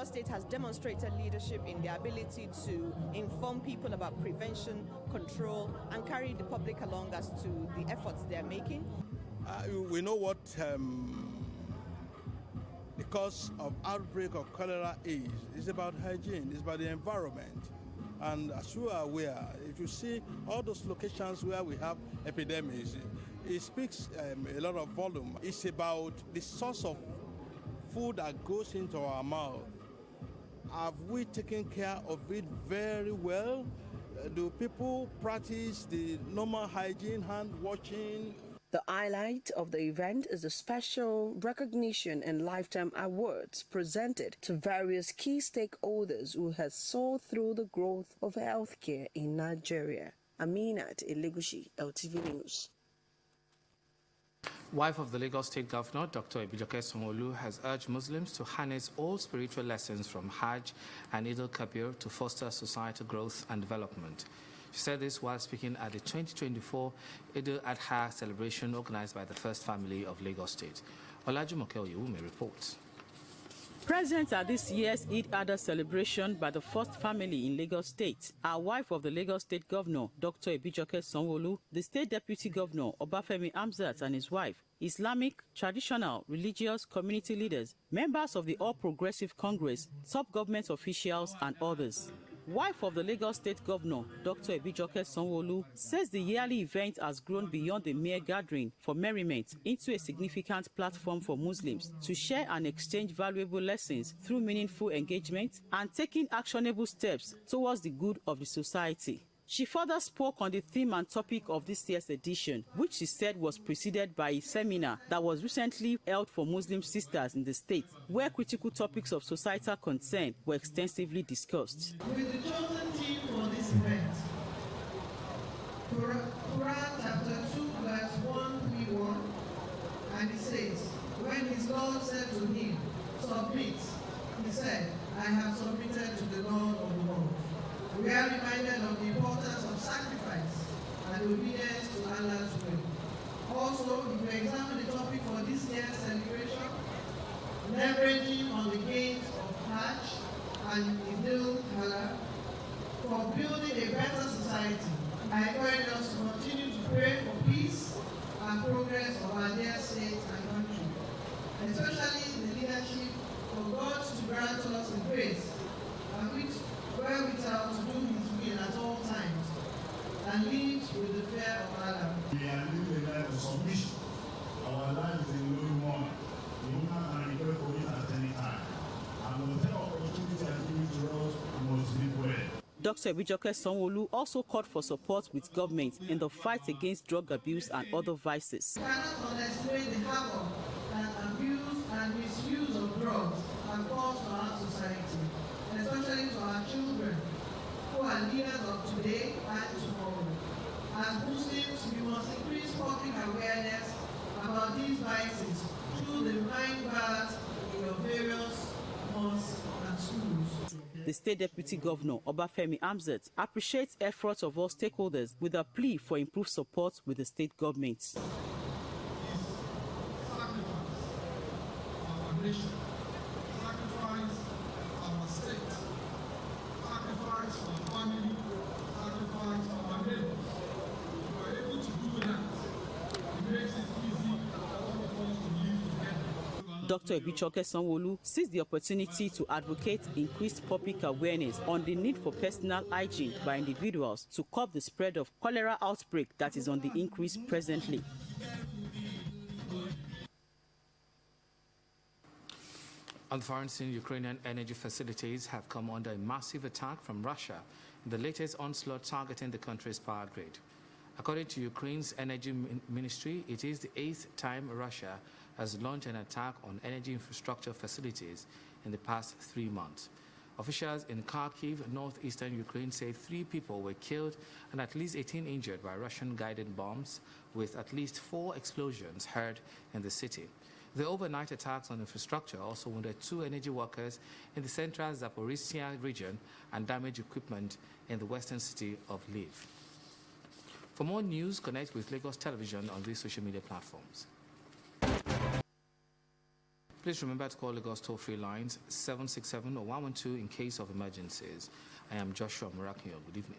Lagos State has demonstrated leadership in their ability to inform people about prevention, control, and carry the public along as to the efforts they're making. We know what the cause of outbreak of cholera is. It's about hygiene, it's about the environment. And as you are aware, if you see all those locations where we have epidemics, it speaks a lot of volume. It's about the source of food that goes into our mouth. Have we taken care of it very well? Do people practice the normal hygiene, hand washing? The highlight of the event is the special recognition and lifetime awards presented to various key stakeholders who have soared through the growth of healthcare in Nigeria. Aminat Elegushi, LTV News. Wife of the Lagos State Governor, Dr. Ibijoke Sanwo-Olu, has urged Muslims to harness all spiritual lessons from Hajj and Eid al-Kabir to foster societal growth and development. She said this while speaking at the 2024 Eid al-Adha celebration organized by the First Family of Lagos State. Olajumoke Oyewumi reports. Present at this year's Eid al-Adha celebration by the First Family in Lagos State, our wife of the Lagos State Governor, Dr. Ibijoke Sanwo-Olu, the State Deputy Governor, Obafemi Hamzat, and his wife, Islamic, traditional, religious, community leaders, members of the All Progressive Congress, top government officials, and others. Wife of the Lagos State Governor, Dr. Ibijoke Sanwo-Olu, says the yearly event has grown beyond a mere gathering for merriment into a significant platform for Muslims to share and exchange valuable lessons through meaningful engagement and taking actionable steps towards the good of the society. She further spoke on the theme and topic of this year's edition, which she said was preceded by a seminar that was recently held for Muslim sisters in the state, where critical topics of societal concern were extensively discussed. With the chosen theme for this event, Quran chapter 2 verse 131, and it says, when his Lord said to him, submit, he said, I have submitted to the Lord of the world. We are reminded of the importance of sacrifice and obedience to Allah's will. Also, if you examine the topic for this year's celebration, leveraging on the gains of Hajj and Eid al-Adha for building a better society, I encourage us to continue to pray for peace and progress of our dear state and country, especially the leadership for God to grant us the grace and which wherewithal to do his will at all times and live with the fear of Allah. We are living a life of submission. Our life is a lonely one. The woman can request for it at any time. And whatever opportunity are given to us, we must live well. Dr. Ibijoke Sanwo-Olu also called for support with government in the fight against drug abuse and other vices. We cannot underestimate the havoc that abuse and misuse of drugs have caused to our society, especially to our children, who are leaders of today and tomorrow. As Muslims, we must increase public awareness about these vices through the mind baths in your various mosques and schools. The State Deputy Governor, Obafemi Hamzat, appreciates efforts of all stakeholders with a plea for improved support with the state government. Sacrifice our nation, sacrifice our state, sacrifice our family, sacrifice our neighbors. If we are able to do that, it makes it easy for all of us to live together. Dr. Ibijoke Sanwo-Olu sees the opportunity to advocate increased public awareness on the need for personal hygiene by individuals to curb the spread of cholera outbreak that is on the increase presently. On the foreign scene, Ukrainian energy facilities have come under a massive attack from Russia in the latest onslaught targeting the country's power grid. According to Ukraine's energy ministry, it is the 8th time Russia has launched an attack on energy infrastructure facilities in the past 3 months. Officials in Kharkiv, northeastern Ukraine, say 3 people were killed and at least 18 injured by Russian-guided bombs, with at least 4 explosions heard in the city. The overnight attacks on infrastructure also wounded 2 energy workers in the central Zaporizhzhia region and damaged equipment in the western city of Lviv. For more news, connect with Lagos Television on these social media platforms. Please remember to call Lagos toll-free lines 767 or 112 in case of emergencies. I am Joshua Murakio. Good evening.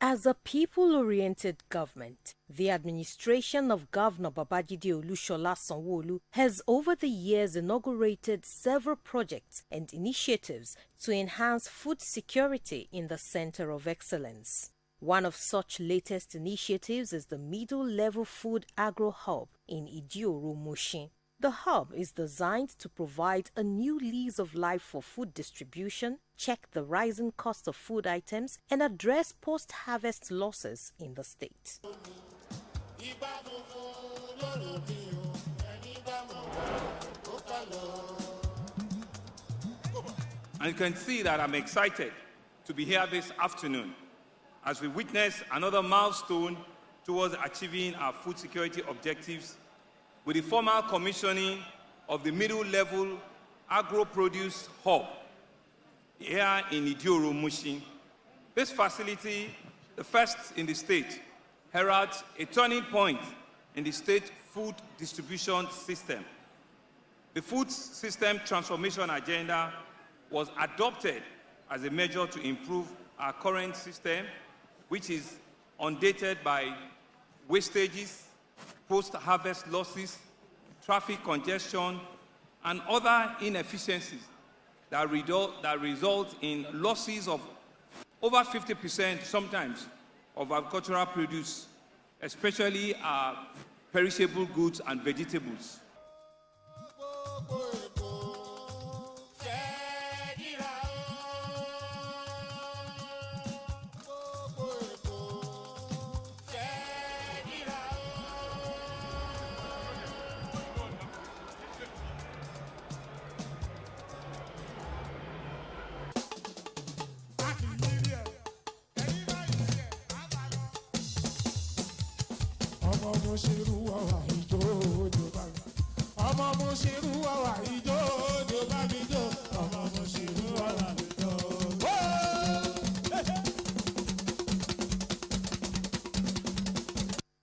As a people-oriented government, the administration of Governor Babajide Olushola Sanwo-Olu has over the years inaugurated several projects and initiatives to enhance food security in the Center of Excellence. One of such latest initiatives is the Middle Level Food Agro Hub in Idioro, Mushin. The hub is designed to provide a new lease of life for food distribution, check the rising cost of food items, and address post-harvest losses in the state. And you can see that I'm excited to be here this afternoon as we witness another milestone towards achieving our food security objectives with the formal commissioning of the Middle Level Agro-Produce Hub here in Idioro, Mushin. This facility, the first in the state, heralds a turning point in the state food distribution system. The food system transformation agenda was adopted as a measure to improve our current system, which is undated by wastages, post-harvest losses, traffic congestion, and other inefficiencies that result in losses of over 50% sometimes of agricultural produce, especially perishable goods and vegetables.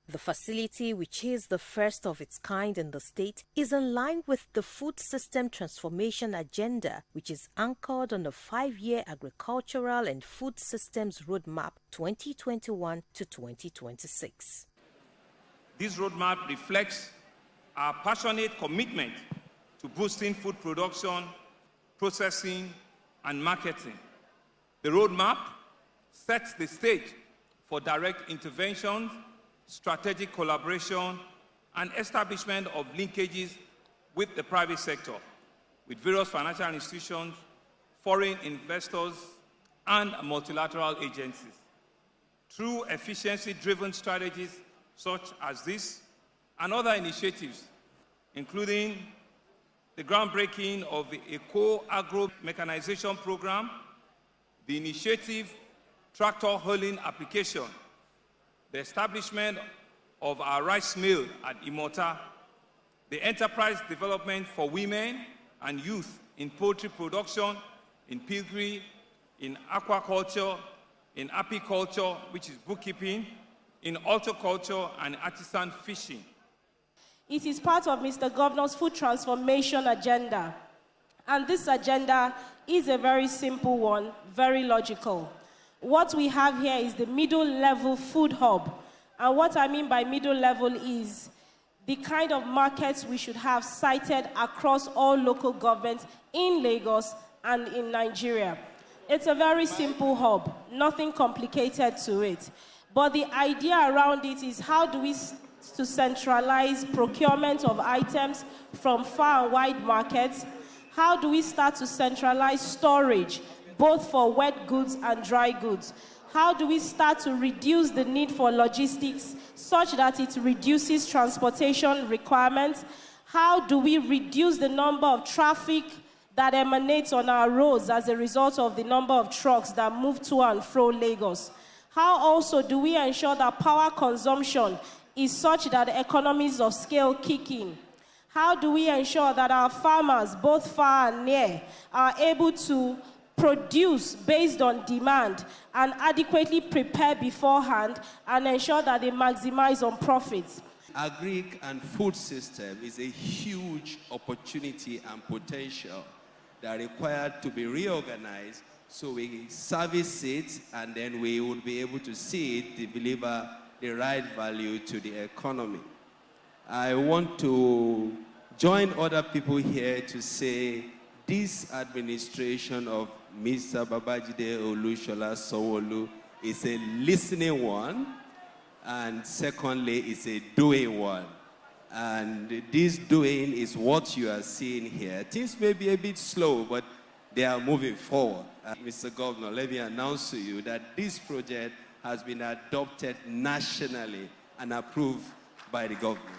The facility, which is the first of its kind in the state, is in line with the food system transformation agenda, which is anchored on the 5-year agricultural and food systems roadmap 2021 to 2026. This roadmap reflects our passionate commitment to boosting food production, processing, and marketing. The roadmap sets the stage for direct intervention, strategic collaboration, and establishment of linkages with the private sector, with various financial institutions, foreign investors, and multilateral agencies. Through efficiency-driven strategies such as this and other initiatives, including the groundbreaking of the Eco-Agro Mechanization Program, the initiative Tractor Hauling Application, the establishment of our rice mill at Imota, the enterprise development for women and youth in poultry production, in piggery, in aquaculture, in apiculture, which is bookkeeping, in horticulture and artisan fishing. It is part of Mr. Governor's food transformation agenda. And this agenda is a very simple one, very logical. What we have here is the middle level food hub. And what I mean by middle level is the kind of markets we should have sited across all local governments in Lagos and in Nigeria. It's a very simple hub, nothing complicated to it. But the idea around it is how do we to centralize procurement of items from far and wide markets? How do we start to centralize storage, both for wet goods and dry goods? How do we start to reduce the need for logistics such that it reduces transportation requirements? How do we reduce the number of traffic that emanates on our roads as a result of the number of trucks that move to and fro Lagos? How also do we ensure that power consumption is such that economies of scale kick in? How do we ensure that our farmers, both far and near, are able to produce based on demand and adequately prepare beforehand and ensure that they maximize on profits? Agric and food system is a huge opportunity and potential that are required to be reorganized so we service it and then we will be able to see it deliver the right value to the economy. I want to join other people here to say this administration of Mr. Babajide Olusola Sanwo-Olu is a listening one, and secondly, it's a doing one. And this doing is what you are seeing here. Things may be a bit slow, but they are moving forward. Mr. Governor, let me announce to you that this project has been adopted nationally and approved by the government.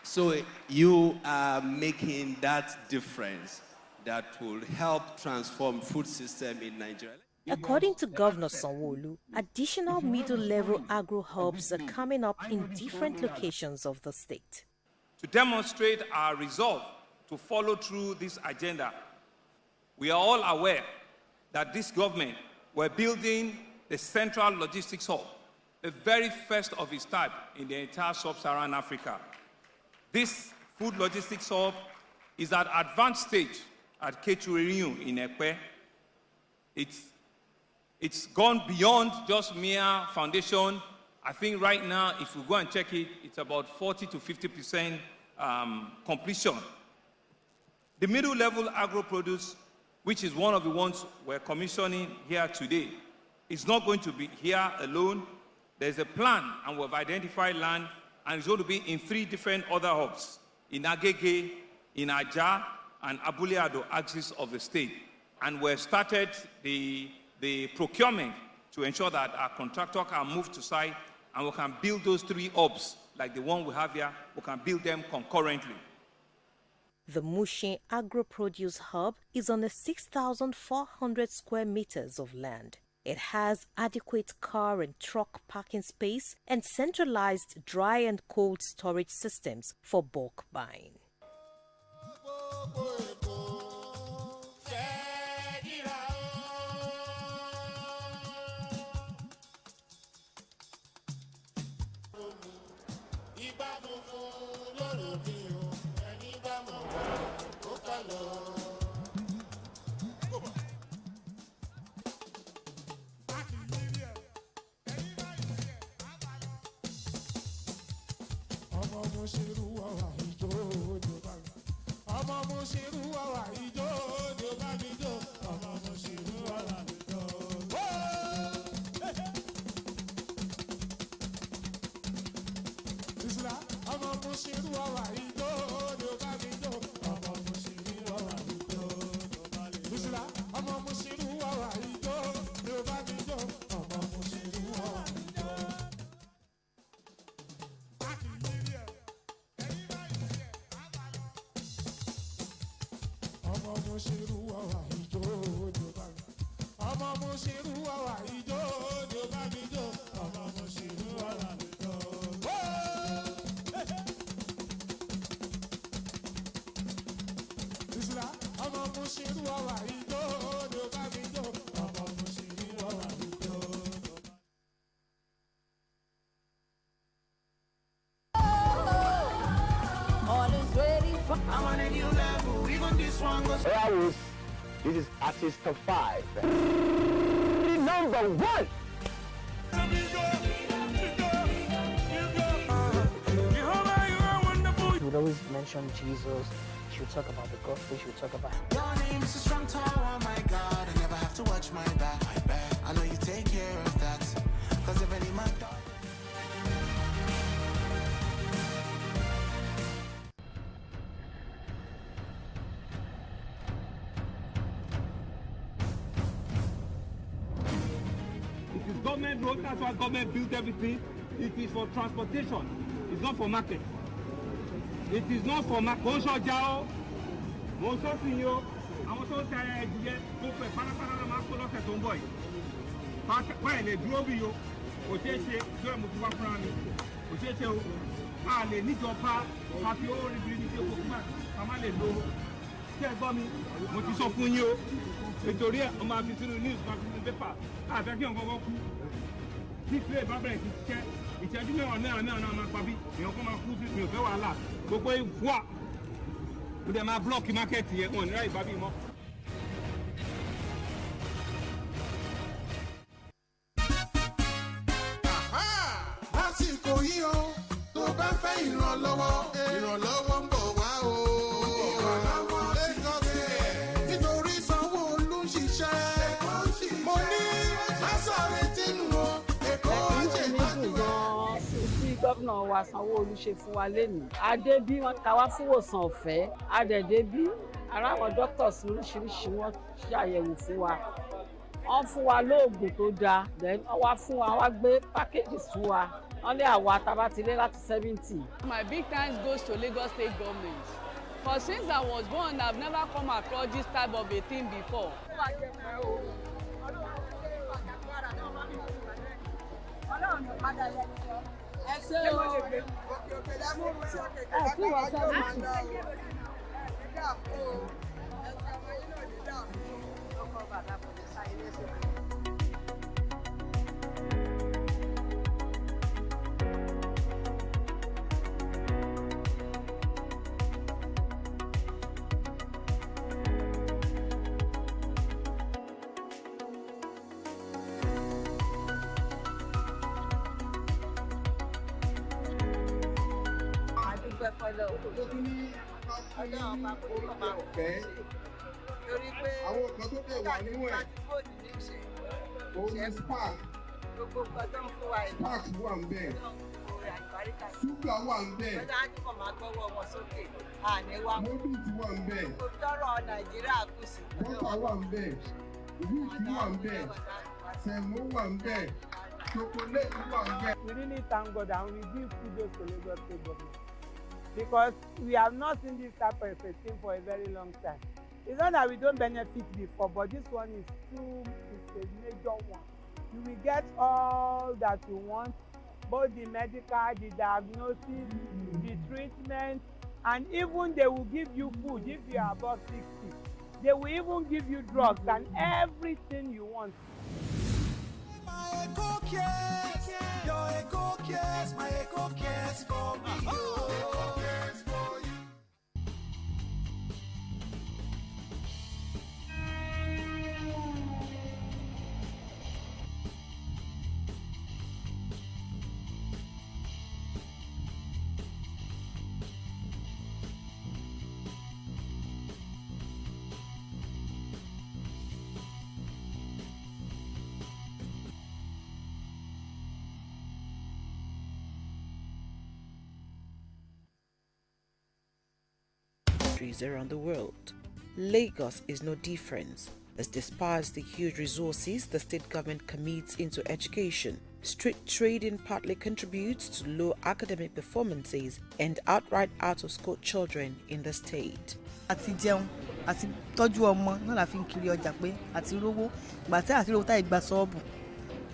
So you are making that difference that will help transform food system in Nigeria. According to Governor Sanwo-Olu, additional middle-level agro-hubs are coming up in different locations of the state. To demonstrate our resolve to follow through this agenda, we are all aware that this government were building the Central Logistics Hub, the very first of its type in the entire sub-Saharan Africa. This food logistics hub is at advanced stage at Ketu in Ekpe. It's gone beyond just mere foundation. I think right now, if we go and check it, it's about 40 to 50% completion. The middle-level agro-produce, which is one of the ones we're commissioning here today, is not going to be here alone. There's a plan, and we've identified land, and it's going to be in 3 different other hubs, in Agege, in Ajah, and Abule-Ado axis of the state. And we've started the procurement to ensure that our contractor can move to site and we can build those 3 hubs, like the one we have here, we can build them concurrently. The Mushin Agro-Produce Hub is on a 6,400 square meters of land. It has adequate car and truck parking space and centralized dry and cold storage systems for bulk buying. This is artist top 5. number one. She would always mention Jesus. She would talk about the gospel. She would talk about. Your name is a strong tower, oh my God. I never have to watch my back. I know you take care of that. Cause if any man die. It is government road, that's why government built everything. It is for transportation. It's not for market. It is not for market. Most jao, most senior, I want to tell you, go for Panama Marco at Tomboy. Why they drove you? Ocheche, Joe Mutuafrani, Ocheche, Ale, Nijopa, Papio, Rebellion, Amale Low, Tell me, what you saw for you. Victoria, on my news, my paper. I think you're going to go. This way, Barbara, it's a dinner on now, my baby. You're going to put it in your lap. Go away, what? With them, I block market here on right, baby. Lásìkò yìí o, tó bá fẹ́ ìrànlọ́wọ́ ń bọ̀ wá o. Ìrànlọ́wọ́ Lagos nítorí Sanwó-Olú ń ṣiṣẹ́. Mo ní lásàrè tí ń wo Èkó ṣètọ́jú ẹ̀. Tí gómìnà wa Sanwó-Olú ṣe fún wa lénìí. Adébí wọn ká wá fún ìwòsàn ọ̀fẹ́. Adẹ̀débí ara àwọn doctors lóríṣiríṣi wọn ṣàyẹ̀wò fún wa. Wọ́n fún wa lóògùn tó dáa. Then wọ́n wá fún wa, wá gbé packages fún wa. Only our tabatilé láti 70. My big thanks goes to Lagos State government. For since I was born, I've never come across this type of a thing before. Àwọn kan tó dẹ̀ wà nínú ẹ̀ òun ni spark wà ń bẹ̀, ṣúgà wà ń bẹ̀, mọ́bìtì wà ń bẹ̀, bọ́tà wà ń bẹ̀, wíìkì wà ń bẹ̀, sẹ̀mó wà ń bẹ̀, chocolate wà ń bẹ̀. We really thank God and we give kudos to Lagos State government because we have not seen this type of a thing for a very long time. It's not that we don't benefit before, but this one is a major one. You will get all that you want, both the medical, the diagnosis, the treatment, and even they will give you food if you are above 60. They will even give you drugs and everything you want. My Eco cares, your Eco cares, my Eco cares for me. Eco cares for you. Around the world. Lagos is no different, as despite the huge resources the state government commits into education, street trading partly contributes to low academic performances and outright out-of-school children in the state. Àti jẹun àti tọ́jú ọmọ náà la fi ń kiri ọjà pé àti rówó gbà tí àti rówó táyì gba ṣọ́ọ̀bù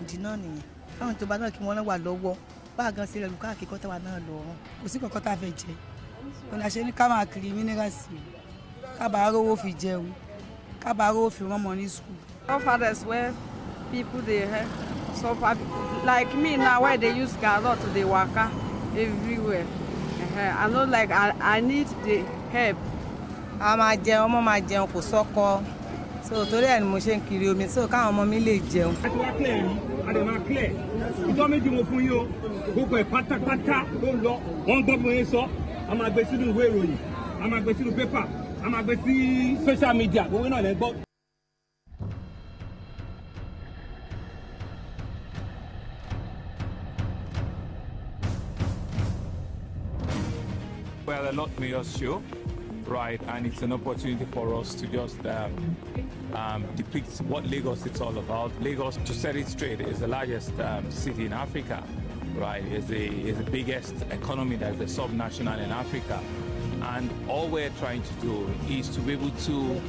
ìdí náà nìyẹn káwọn tó bá náà kí wọ́n náà wà lọ́wọ́ bá a gan sí ẹlẹ́nu káàkiri kọ́ táwa náà lọ́rùn kò sí kọ̀ọ̀kan tá a fẹ́ jẹ. Ọ̀nà ṣe ní ká máa kiri mínírààsì ká bàa rówó fi jẹun ká bàa rówó fi rán ọmọ ní school. All fathers where people dey help suffer like me now where they use garrot to dey waka everywhere. I know like I need the help. A máa jẹun ọmọ máa jẹun kò sọ́kọ so torí ẹ̀ ni mo ṣe ń kiri omi so káwọn ọmọ mi lè jẹun. a ti wá clear rí a dẹ̀ máa clear ìjọ méjì mo fún yín o gbogbo ẹ̀ pátápátá ló ń lọ wọ́n ń gbọ́ bí wọ́n yẹn sọ a máa gbé sínú ìwé ìròyìn a máa gbé sínú pépà a máa gbé sí social media gbogbo náà lẹ́ gbọ́. Well, a lot Mayor's show, right? And it's an opportunity for us to just depict what Lagos is all about. Lagos, to set it straight, is the largest city in Africa, right? It's the biggest economy that is a sub-national in Africa. And all we're trying to do is to be able to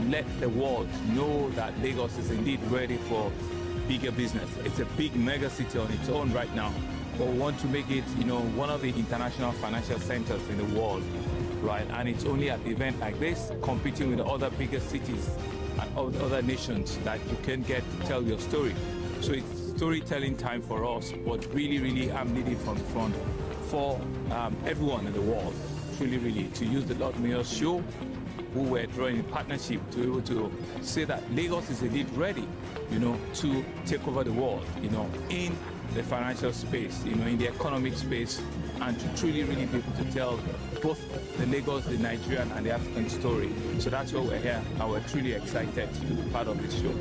let the world know that Lagos is indeed ready for bigger business. It's a big mega city on its own right now. But we want to make it, one of the international financial centers in the world, right? And it's only at an event like this, competing with other bigger cities and other nations, that you can get to tell your story. So it's storytelling time for us, but really, really, I'm leading from the front for everyone in the world, really, to use the Lord Mayor's show, who we're drawing in partnership to be able to say that Lagos is indeed ready, to take over the world, in the financial space, in the economic space, and to truly, really be able to tell both the Lagos, the Nigerian, and the African story. So that's why we're here, and we're truly excited to be part of this show.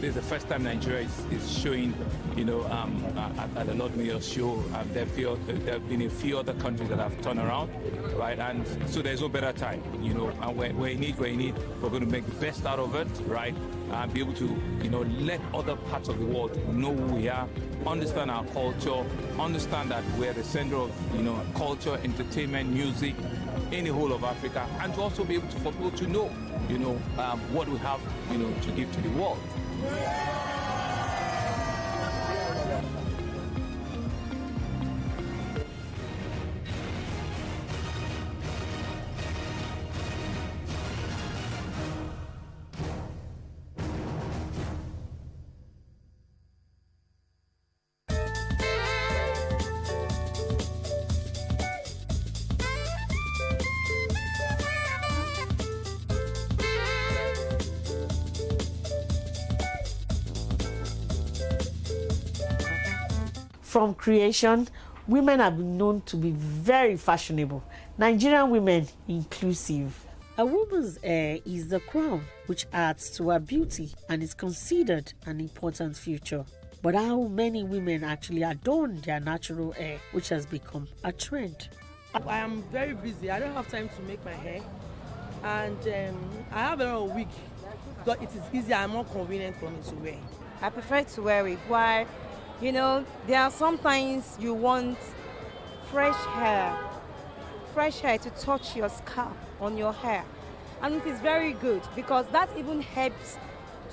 This is the first time Nigeria is showing, at the Lord Mayor's show. There have been a few other countries that have turned around, right? And so there's no better time, and we're in it, we're going to make the best out of it, right? And be able to, let other parts of the world know who we are, understand our culture, understand that we're the center of, culture, entertainment, music in the whole of Africa, and to also be able for people to know, what we have, to give to the world. From creation, women have been known to be very fashionable. Nigerian women inclusive. A woman's hair is the crown which adds to her beauty and is considered an important feature. But how many women actually adorn their natural hair, which has become a trend? I am very busy. I don't have time to make my hair. And I have a lot of wig. So it is easier and more convenient for me to wear. I prefer to wear wig. Why? There are sometimes you want fresh hair to touch your scalp on your hair. And it is very good because that even helps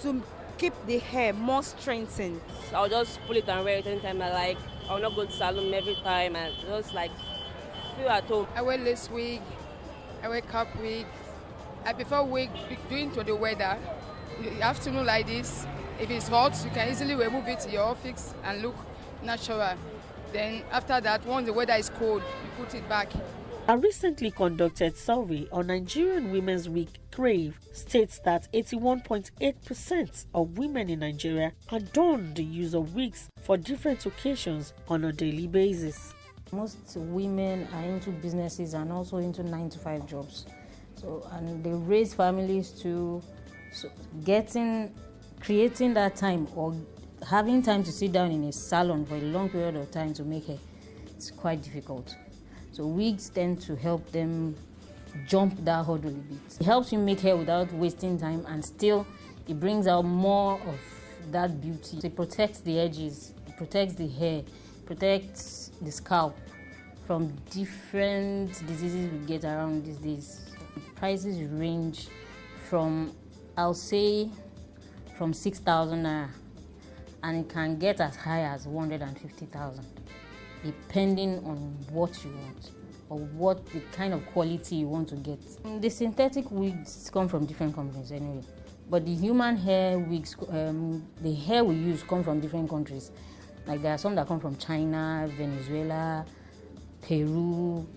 to keep the hair more strengthened. So I'll just pull it and wear it anytime I like. I'll not go to salon every time and just feel at home. I wear lace wig, I wear cap wig. I prefer wig due to the weather. Afternoon like this, if it's hot, you can easily remove it to your office and look natural. Then after that, once the weather is cold, you put it back. A recently conducted survey on Nigerian women's wig crave states that 81.8% of women in Nigeria adorn the use of wigs for different occasions on a daily basis. Most women are into businesses and also into 9-to-5 jobs. And they raise families too. So creating that time or having time to sit down in a salon for a long period of time to make hair, it's quite difficult. So wigs tend to help them jump that hurdle a bit. It helps you make hair without wasting time, and still it brings out more of that beauty. It protects the edges, it protects the hair, protects the scalp from different diseases we get around these days. Prices range from, I'll say, from 6,000 naira, and it can get as high as 150,000, depending on what you want or what the kind of quality you want to get. The synthetic wigs come from different companies anyway, but the human hair wigs, the hair we use come from different countries. Like there are some that come from China, Venezuela, Peru,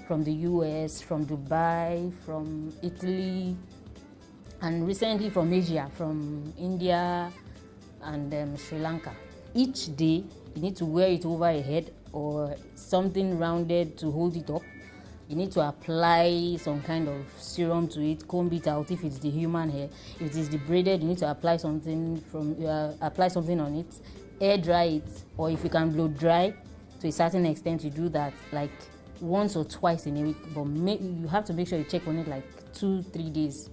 from the US, from Dubai, from Italy, and recently from Asia, from India and Sri Lanka. Each day, you need to wear it over your head or something rounded to hold it up. You need to apply some kind of serum to it, comb it out if it's the human hair. If it is the braided, you need to apply something on it, air dry it, or if you can blow dry to a certain extent, you do that like once or twice in a week. But you have to make sure you check on it like 2-3 days.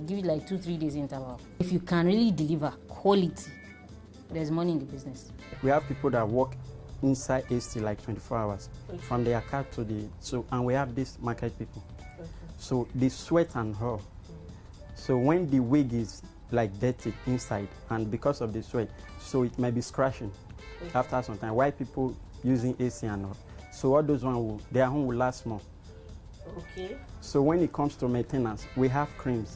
Give it like 2-3 days interval. If you can really deliver quality, there's money in the business. We have people that work inside AC like 24 hours, from the car to and we have these market people. So they sweat and hurl. So when the wig is like dirty inside, and because of the sweat, so it may be scratching after some time. Why people using AC and all? So all those ones, their home will last more. Okay. So when it comes to maintenance, we have creams